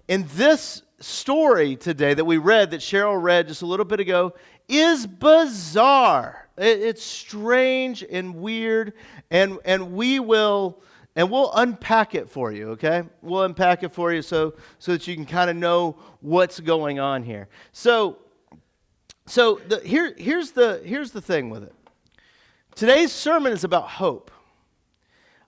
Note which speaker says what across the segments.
Speaker 1: And this story today that we read, that Cheryl read just a little bit ago, is bizarre. It's strange and weird, and we'll unpack it for you, okay? We'll unpack it for you so that you can kind of know what's going on here. Here's the thing with it. Today's sermon is about hope.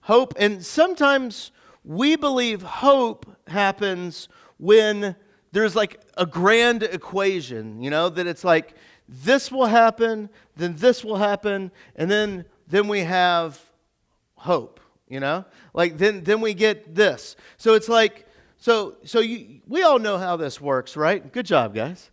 Speaker 1: Hope, and sometimes we believe hope happens when there's like a grand equation, that it's like this will happen, then this will happen, and then we have hope, Like then we get this. So it's like, we all know how this works, right? Good job, guys.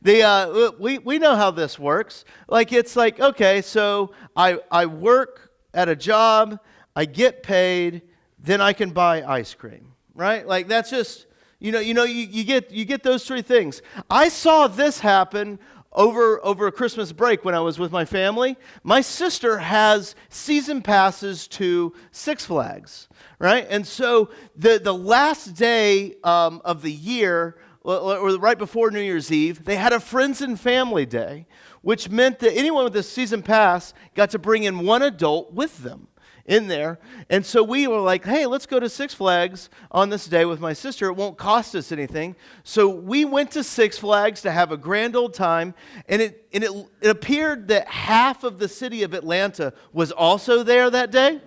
Speaker 1: We know how this works. Like it's like, okay, so I work at a job, I get paid, then I can buy ice cream, right? Like that's just, you get those three things. I saw this happen over a Christmas break when I was with my family. My sister has season passes to Six Flags, right? And so the last day of the year, or right before New Year's Eve, they had a friends and family day, which meant that anyone with a season pass got to bring in one adult with them in there. And so we were like, hey, let's go to Six Flags on this day with my sister. It won't cost us anything. So we went to Six Flags to have a grand old time, and it appeared that half of the city of Atlanta was also there that day.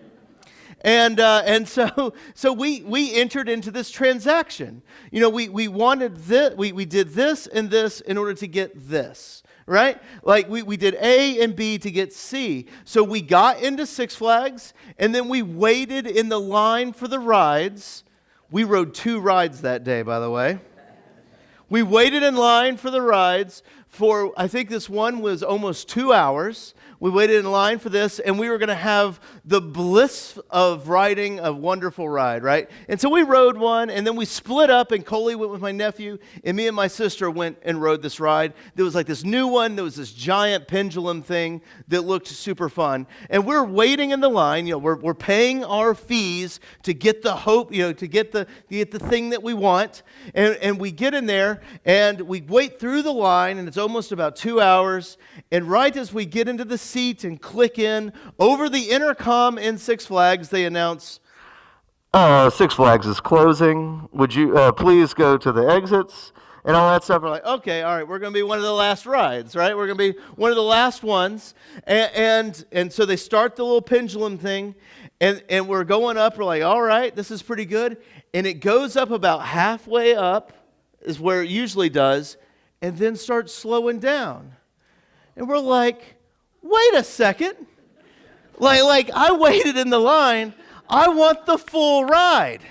Speaker 1: And so we entered into this transaction. We wanted this, we did this and this in order to get this, right? Like we did A and B to get C. So we got into Six Flags, and then we waited in the line for the rides. We rode 2 rides that day, by the way. We waited in line for the rides for, I think this one was almost 2 hours. We waited in line for this, and we were going to have the bliss of riding a wonderful ride, right? And so we rode one, and then we split up, and Coley went with my nephew, and me and my sister went and rode this ride. There was like this new one. There was this giant pendulum thing that looked super fun. And we're waiting in the line. We're paying our fees to get the hope, to get the thing that we want. And we get in there, and we wait through the line, and it's almost about 2 hours. And right as we get into the seat and click in, over the intercom in Six Flags, they announce, Six Flags is closing. Would you please go to the exits? And all that stuff. We're like, okay, all right, we're going to be one of the last rides, right? We're going to be one of the last ones. And so they start the little pendulum thing, and we're going up. We're like, all right, this is pretty good. And it goes up about halfway up, is where it usually does, and then starts slowing down. And we're like, wait a second. Like I waited in the line. I want the full ride.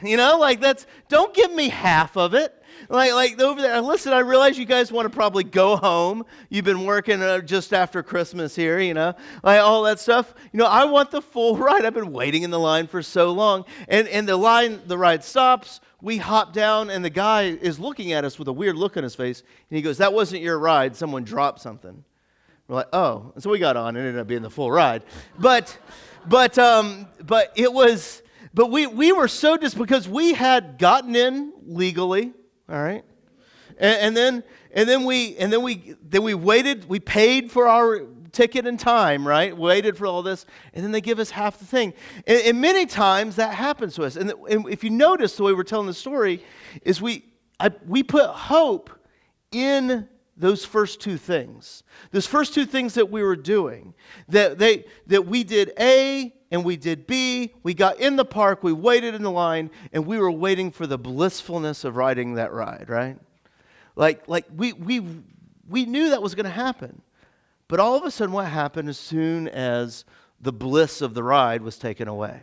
Speaker 1: Don't give me half of it. Like over there, listen, I realize you guys want to probably go home. You've been working just after Christmas here, like all that stuff. I want the full ride. I've been waiting in the line for so long. And the ride stops. We hop down, and the guy is looking at us with a weird look on his face. And he goes, that wasn't your ride. Someone dropped something. We're like, oh. And so we got on, and it ended up being the full ride. But we were so because we had gotten in legally, all right, and then we waited. We paid for our ticket and time, right? Waited for all this, and then they give us half the thing. And many times that happens to us. And if you notice the way we're telling the story, is we put hope in those first 2 things. Those first 2 things that we were doing, that we did A and we did B, we got in the park, we waited in the line, and we were waiting for the blissfulness of riding that ride, right? Like we knew that was going to happen. But all of a sudden what happened as soon as the bliss of the ride was taken away?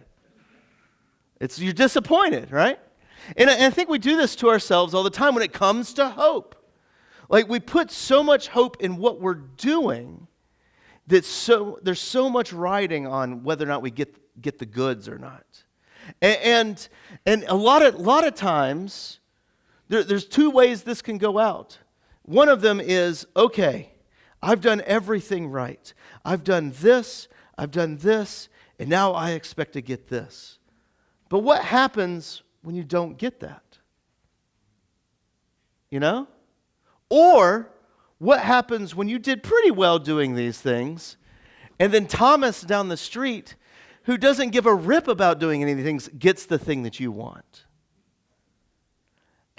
Speaker 1: You're disappointed, right? And I think we do this to ourselves all the time when it comes to hope. Like we put so much hope in what we're doing that there's so much riding on whether or not we get the goods or not. And a lot of times there's 2 ways this can go out. One of them is, okay, I've done everything right. I've done this, and now I expect to get this. But what happens when you don't get that? you know? Or what happens when you did pretty well doing these things, and then Thomas down the street, who doesn't give a rip about doing anything, gets the thing that you want?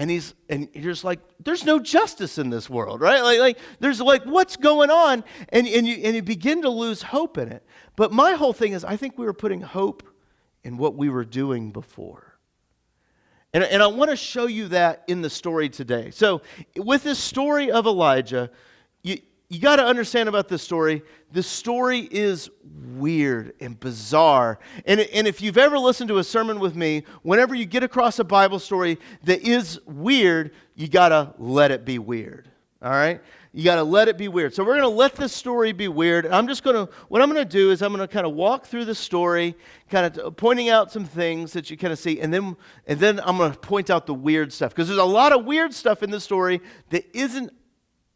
Speaker 1: And you're just like, there's no justice in this world, right? Like there's like, what's going on? And you begin to lose hope in it. But my whole thing is, I think we were putting hope in what we were doing before. And I want to show you that in the story today. So with this story of Elijah, you got to understand about this story. The story is weird and bizarre. And if you've ever listened to a sermon with me, whenever you get across a Bible story that is weird, you got to let it be weird. All right? You got to let it be weird. So we're going to let this story be weird. What I'm going to do is I'm going to kind of walk through the story, kind of pointing out some things that you kind of see, and then I'm going to point out the weird stuff, because there's a lot of weird stuff in the story that isn't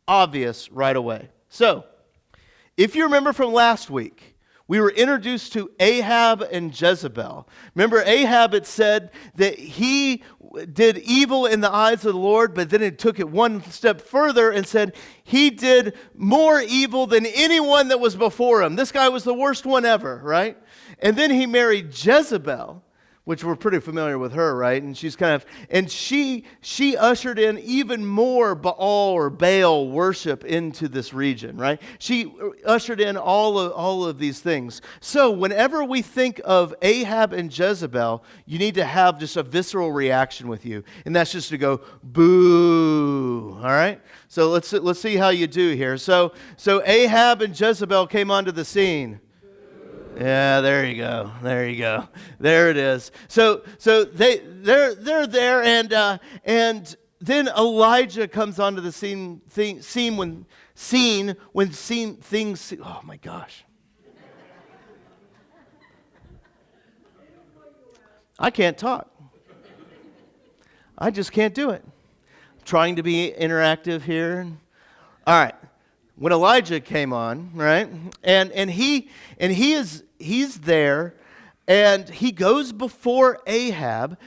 Speaker 1: obvious right away. So, if you remember from last week, we were introduced to Ahab and Jezebel. Remember, Ahab, it said that he did evil in the eyes of the Lord, but then it took it one step further and said he did more evil than anyone that was before him. This guy was the worst one ever, right? And then he married Jezebel, which we're pretty familiar with her, right? And she ushered in even more Baal or Baal worship into this region, right? She ushered in all of these things. So whenever we think of Ahab and Jezebel, you need to have just a visceral reaction with you, and that's just to go boo. All right? So let's see how you do here. So Ahab and Jezebel came onto the scene. Yeah, there you go. There it is. So they're there, and then Elijah comes onto the scene. Oh my gosh, I can't talk. I just can't do it. I'm trying to be interactive here. All right. When Elijah came on, right, and he's there, and he goes before Ahab.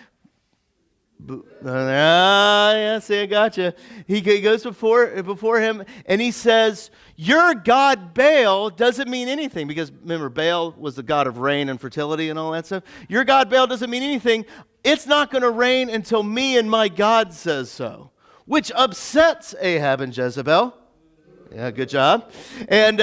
Speaker 1: Yeah, see, I got you. He goes before him, and he says, "Your God Baal doesn't mean anything," because remember, Baal was the god of rain and fertility and all that stuff. Your God Baal doesn't mean anything. It's not going to rain until me and my God says so, which upsets Ahab and Jezebel. Yeah, good job. And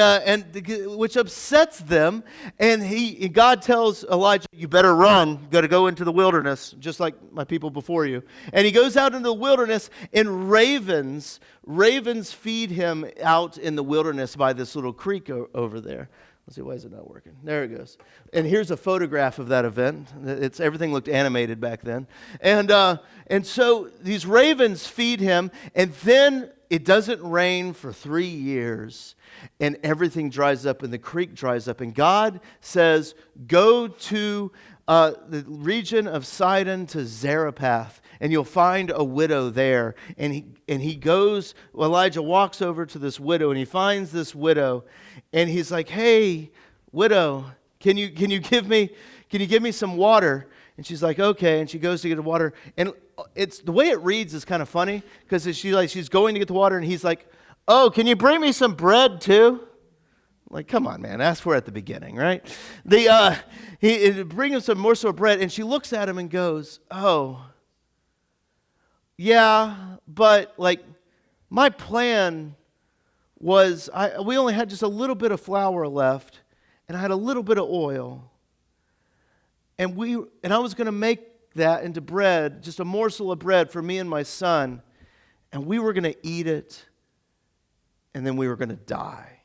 Speaker 1: which upsets them. And God tells Elijah, "You better run. You got to go into the wilderness, just like my people before you." And he goes out into the wilderness, and ravens feed him out in the wilderness by this little creek over there. Let's see, why is it not working? There it goes. And here's a photograph of that event. Everything looked animated back then. And so these ravens feed him, and then it doesn't rain for 3 years, and everything dries up, and the creek dries up. And God says, "Go to the region of Sidon to Zarephath, and you'll find a widow there." And he goes. Elijah walks over to this widow, and he finds this widow, and he's like, "Hey, widow, can you give me some water?" And she's like, "Okay." And she goes to get the water, and it's the way it reads is kind of funny, because she's going to get the water, and he's like, "Oh, can you bring me some bread too?" Like, come on, man, ask for it at the beginning, right? He bring him some morsel of bread, and she looks at him and goes, "Oh, yeah, but like my plan was we only had just a little bit of flour left, and I had a little bit of oil, and I was going to make that into bread, just a morsel of bread for me and my son, and we were going to eat it, and then we were going to die."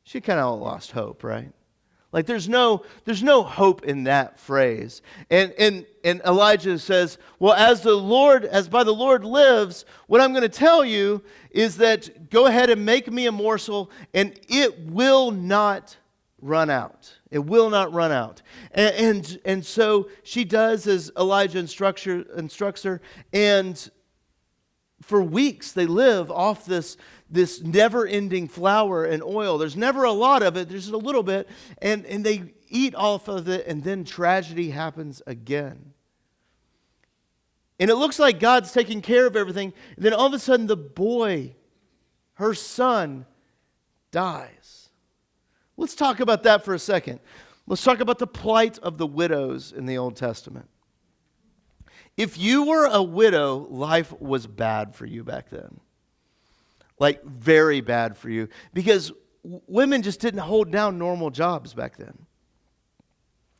Speaker 1: She kind of lost hope, right? Like there's no hope in that phrase. And Elijah says, "Well, as by the Lord lives, what I'm going to tell you is that go ahead and make me a morsel, and it will not run out. It will not run out." And so she does as Elijah instructs her, and for weeks they live off this never-ending flour and oil. There's never a lot of it, there's a little bit, and they eat off of it, and then tragedy happens again. And it looks like God's taking care of everything. And then all of a sudden the boy, her son, dies. Let's talk about that for a second. Let's talk about the plight of the widows in the Old Testament. If you were a widow, life was bad for you back then. Like, very bad for you. Because women just didn't hold down normal jobs back then.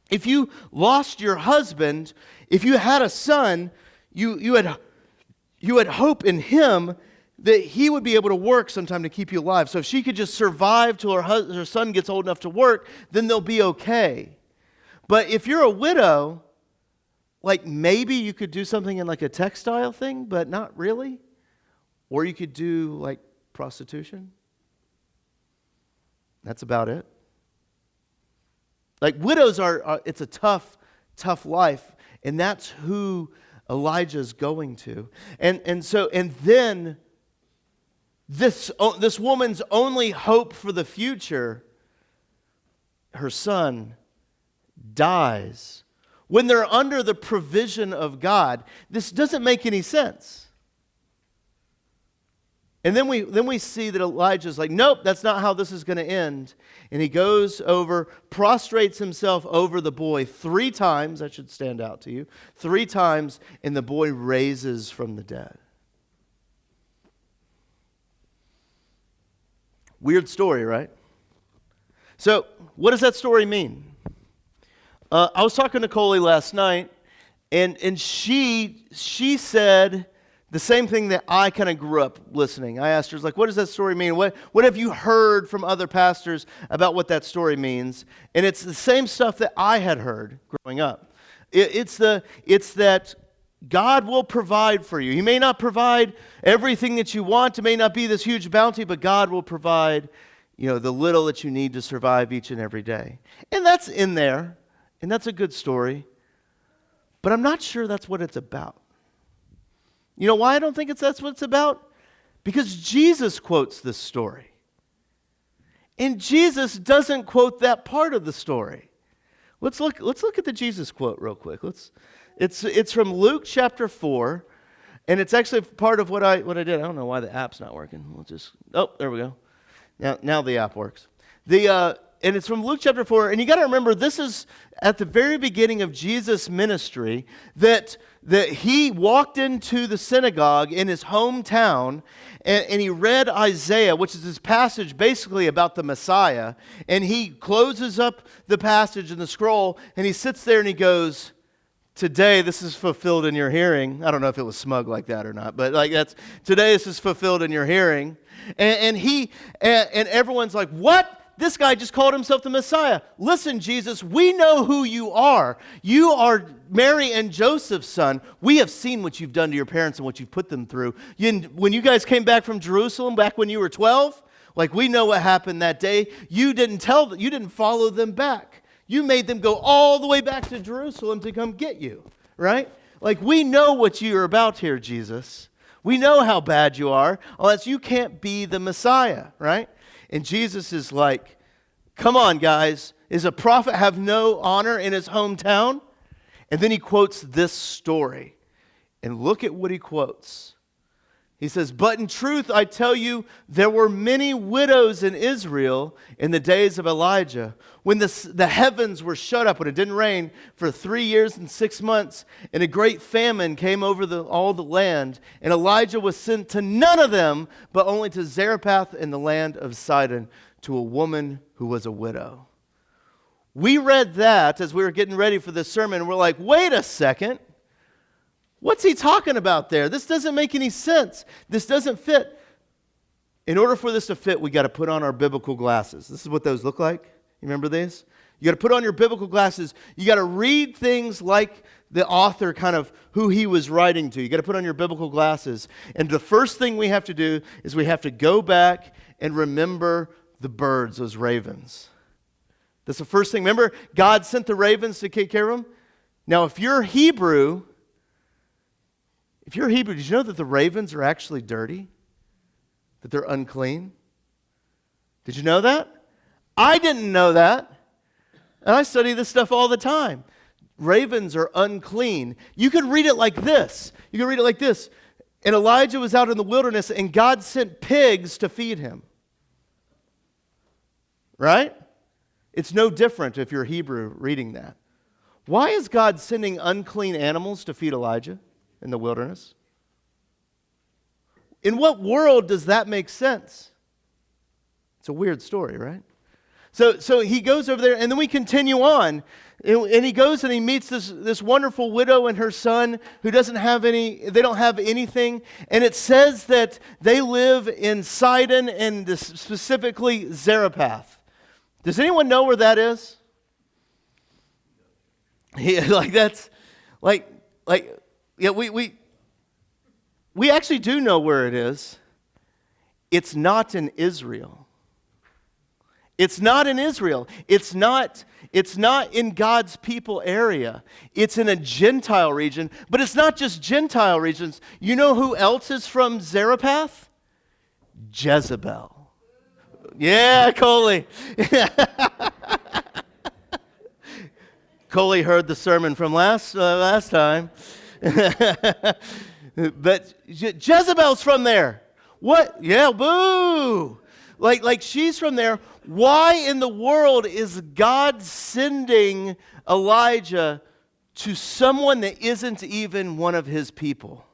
Speaker 1: If you lost your husband, if you had a son, you had hope in him that he would be able to work sometime to keep you alive. So if she could just survive till her son gets old enough to work, then they'll be okay. But if you're a widow, like maybe you could do something in like a textile thing, but not really. Or you could do like prostitution. That's about it. Like widows it's a tough life. And that's who Elijah's going to. And then this woman's only hope for the future, her son, dies. When they're under the provision of God, this doesn't make any sense. And then we see that Elijah's like, nope, that's not how this is going to end. And he goes over, prostrates himself over the boy 3 times, that should stand out to you, 3 times, and the boy raises from the dead. Weird story, right? So, what does that story mean? I was talking to Coley last night, and she said the same thing that I kind of grew up listening. I asked her, like, what does that story mean? What have you heard from other pastors about what that story means? And it's the same stuff that I had heard growing up. It's that God will provide for you. He may not provide everything that you want. It may not be this huge bounty, but God will provide, the little that you need to survive each and every day. And that's in there. And that's a good story, but I'm not sure that's what it's about. You know why I don't think that's what it's about? Because Jesus quotes this story. And Jesus doesn't quote that part of the story. Let's look at the Jesus quote real quick. It's from Luke chapter 4, and it's actually part of what I did. I don't know why the app's not working. There we go. Now the app works. And it's from Luke chapter 4, and you got to remember, this is at the very beginning of Jesus' ministry, that he walked into the synagogue in his hometown, and he read Isaiah, which is this passage basically about the Messiah, and he closes up the passage in the scroll, and he sits there and he goes, today this is fulfilled in your hearing. I don't know if it was smug like that or not, but today this is fulfilled in your hearing. And everyone's like, what? This guy just called himself the Messiah. Listen, Jesus, we know who you are. You are Mary and Joseph's son. We have seen what you've done to your parents and what you've put them through. When you guys came back from Jerusalem, back when you were 12, we know what happened that day. You didn't follow them back. You made them go all the way back to Jerusalem to come get you, right? We know what you're about here, Jesus. We know how bad you are, unless you can't be the Messiah, right? And Jesus is like, come on, guys. Does a prophet have no honor in his hometown? And then he quotes this story. And look at what he quotes. He says, but in truth, I tell you, there were many widows in Israel in the days of Elijah, when the heavens were shut up, when it didn't rain for 3 years and 6 months, and a great famine came over all the land. And Elijah was sent to none of them, but only to Zarephath in the land of Sidon, to a woman who was a widow. We read that as we were getting ready for this sermon, and we're like, wait a second. What's he talking about there? This doesn't make any sense. This doesn't fit. In order for this to fit, we got to put on our biblical glasses. This is what those look like. You remember these? You got to put on your biblical glasses. You got to read things like the author, kind of who he was writing to. You got to put on your biblical glasses. And the first thing we have to do is we have to go back and remember the birds, those ravens. That's the first thing. Remember, God sent the ravens to take care of them? Now, if you're Hebrew, did you know that the ravens are actually dirty? That they're unclean? Did you know that? I didn't know that. And I study this stuff all the time. ravens are unclean. You could read it like this. You could read it like this. And Elijah was out in the wilderness, and God sent pigs to feed him. Right? It's no different if you're Hebrew reading that. Why is God sending unclean animals to feed Elijah in the wilderness? In what world does that make sense? It's a weird story, right? So he goes over there, and then we continue on. And he goes and he meets this wonderful widow and her son who they don't have anything. And it says that they live in Sidon and specifically Zarephath. Does anyone know where that is? Yeah, we actually do know where it is. It's not in Israel. It's not in Israel. It's not in God's people area. It's in a Gentile region, but it's not just Gentile regions. You know who else is from Zarephath? Jezebel. Yeah, Coley. Coley heard the sermon from last time. But Jezebel's from there. What? Yeah, boo. Like she's from there. Why in the world is God sending Elijah to someone that isn't even one of his people?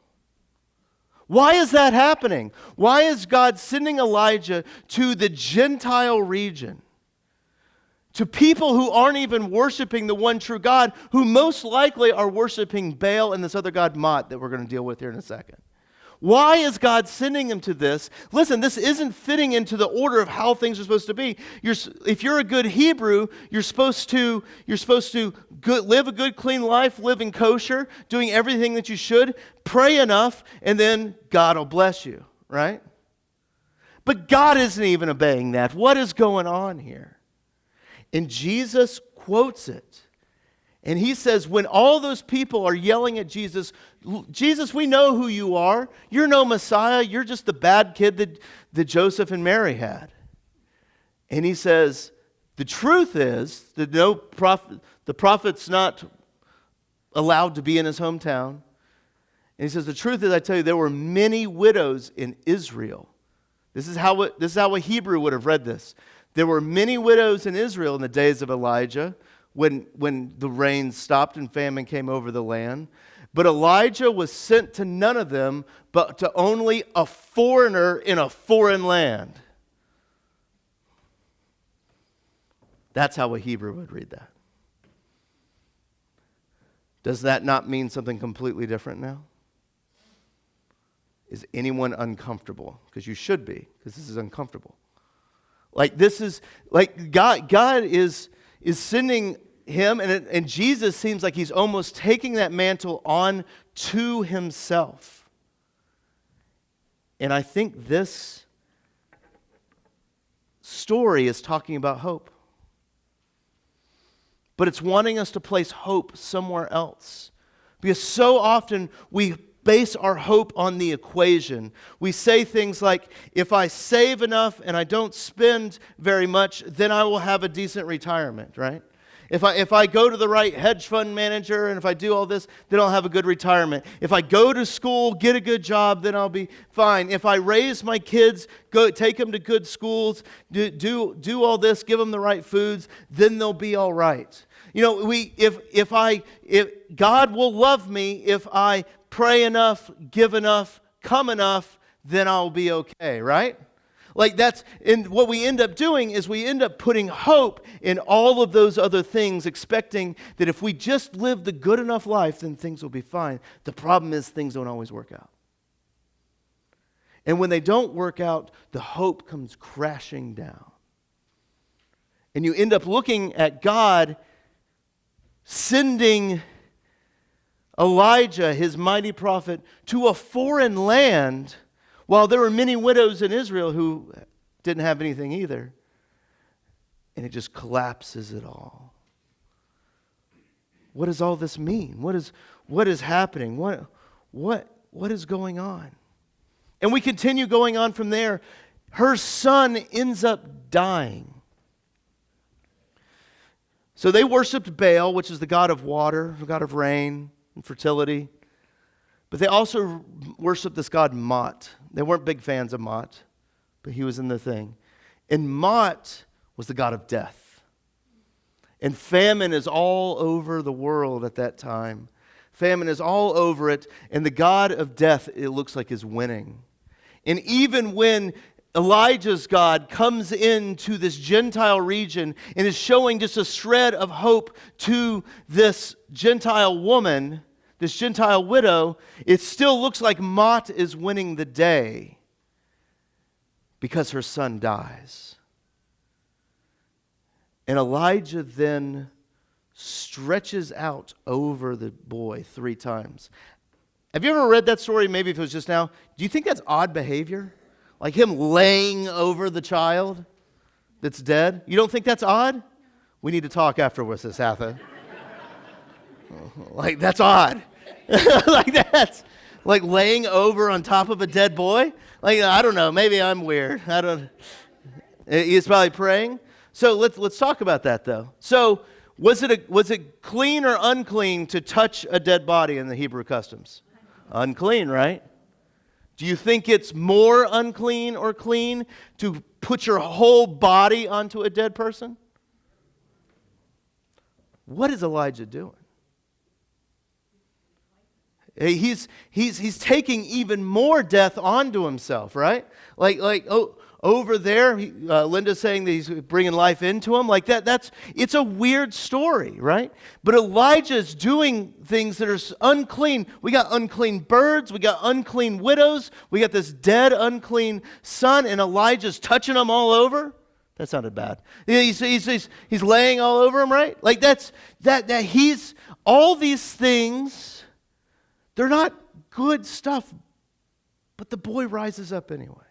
Speaker 1: Why is that happening? Why is God sending Elijah to the Gentile region? To people who aren't even worshiping the one true God, who most likely are worshiping Baal and this other god Mot that we're going to deal with here in a second. Why is God sending him to this? Listen, this isn't fitting into the order of how things are supposed to be. If you're a good Hebrew, you're supposed to live a good, clean life, live in kosher, doing everything that you should, pray enough, and then God will bless you, right? But God isn't even obeying that. What is going on here? And Jesus quotes it. And he says, when all those people are yelling at Jesus, Jesus, we know who you are. You're no Messiah. You're just the bad kid that Joseph and Mary had. And he says, the truth is that the prophet's not allowed to be in his hometown. And he says, the truth is, I tell you, there were many widows in Israel. This is how a Hebrew would have read this. There were many widows in Israel in the days of Elijah, when the rain stopped and famine came over the land. But Elijah was sent to none of them, but to only a foreigner in a foreign land. That's how a Hebrew would read that. Does that not mean something completely different now? Is anyone uncomfortable? Because you should be, because this is uncomfortable. God is sending him, and Jesus seems like he's almost taking that mantle on to himself. And I think this story is talking about hope. But it's wanting us to place hope somewhere else. Because so often we base our hope on the equation. We say things like, if I save enough and I don't spend very much, then I will have a decent retirement, right? If I go to the right hedge fund manager and if I do all this, then I'll have a good retirement. If I go to school, get a good job, then I'll be fine. If I raise my kids, take them to good schools, do all this, give them the right foods, then they'll be all right. You know, if God will love me if I pray enough, give enough, come enough, then I'll be okay, right? And what we end up doing is we end up putting hope in all of those other things, expecting that if we just live the good enough life, then things will be fine. The problem is things don't always work out. And when they don't work out, the hope comes crashing down. And you end up looking at God sending Elijah, his mighty prophet, to a foreign land, while there were many widows in Israel who didn't have anything either. And it just collapses it all. What does all this mean? What is happening? What is going on? And we continue going on from there. Her son ends up dying. So they worshiped Baal, which is the god of water, the god of rain and fertility. But they also worshiped this god Mot. They weren't big fans of Mot, but he was in the thing. And Mot was the god of death. And famine is all over the world at that time. Famine is all over it, and the god of death, it looks like, is winning. And even when Elijah's God comes into this Gentile region and is showing just a shred of hope to this Gentile woman, this Gentile widow, it still looks like Mot is winning the day because her son dies. And Elijah then stretches out over the boy 3 times. Have you ever read that story, maybe if it was just now? Do you think that's odd behavior? Like him laying over the child that's dead? You don't think that's odd? We need to talk afterwards, this Hatha. Like, that's odd. Like, that's like laying over on top of a dead boy? Like, I don't know. Maybe I'm weird. I don't. He's probably praying. So let's talk about that, though. So was it clean or unclean to touch a dead body in the Hebrew customs? Unclean, right? Do you think it's more unclean or clean to put your whole body onto a dead person? What is Elijah doing? He's taking even more death onto himself, right? Over there, Linda's saying that he's bringing life into him. Like it's a weird story, right? But Elijah's doing things that are unclean. We got unclean birds. We got unclean widows. We got this dead, unclean son, and Elijah's touching them all over. That sounded bad. He's laying all over him, right? Like that he's all these things. They're not good stuff, but the boy rises up anyway.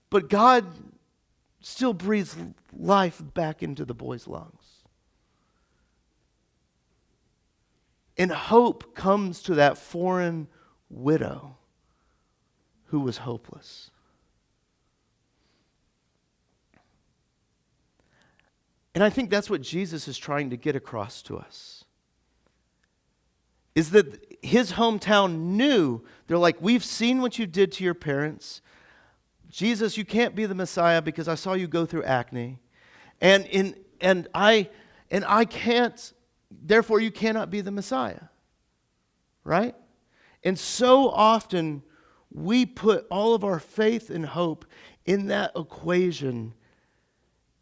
Speaker 1: But God still breathes life back into the boy's lungs. And hope comes to that foreign widow who was hopeless. And I think that's what Jesus is trying to get across to us. Is that his hometown knew, they're like, we've seen what you did to your parents. Jesus, you can't be the Messiah because I saw you go through acne. And I can't, therefore you cannot be the Messiah. Right? And so often we put all of our faith and hope in that equation.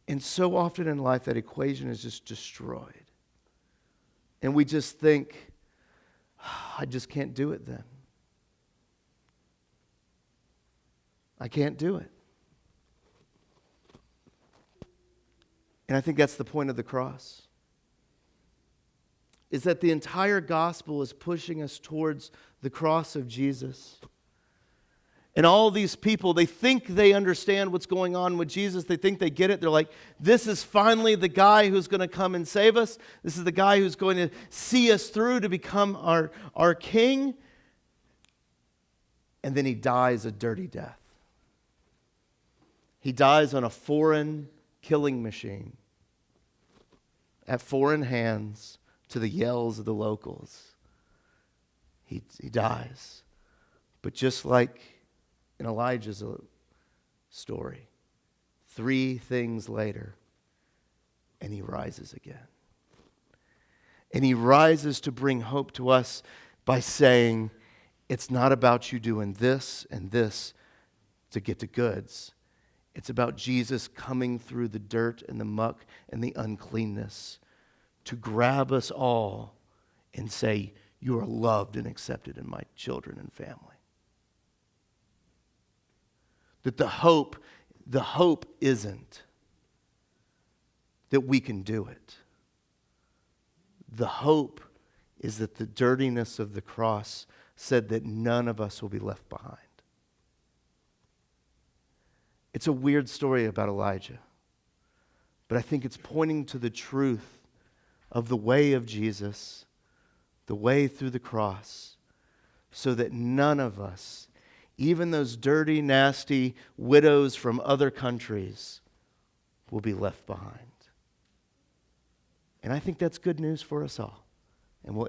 Speaker 1: And so often in life that equation is just destroyed. And we just think, I just can't do it then. I can't do it. And I think that's the point of the cross. Is that the entire gospel is pushing us towards the cross of Jesus. And all these people, they think they understand what's going on with Jesus. They think they get it. They're like, this is finally the guy who's going to come and save us. This is the guy who's going to see us through to become our king. And then he dies a dirty death. He dies on a foreign killing machine at foreign hands to the yells of the locals. He dies. But just like in Elijah's story, 3 things later, and he rises again. And he rises to bring hope to us by saying, it's not about you doing this and this to get the goods. It's about Jesus coming through the dirt and the muck and the uncleanness to grab us all and say, you are loved and accepted in my children and family. That the hope isn't that we can do it. The hope is that the dirtiness of the cross said that none of us will be left behind. It's a weird story about Elijah, but I think it's pointing to the truth of the way of Jesus, the way through the cross, so that none of us, even those dirty, nasty widows from other countries, will be left behind. And I think that's good news for us all. And we'll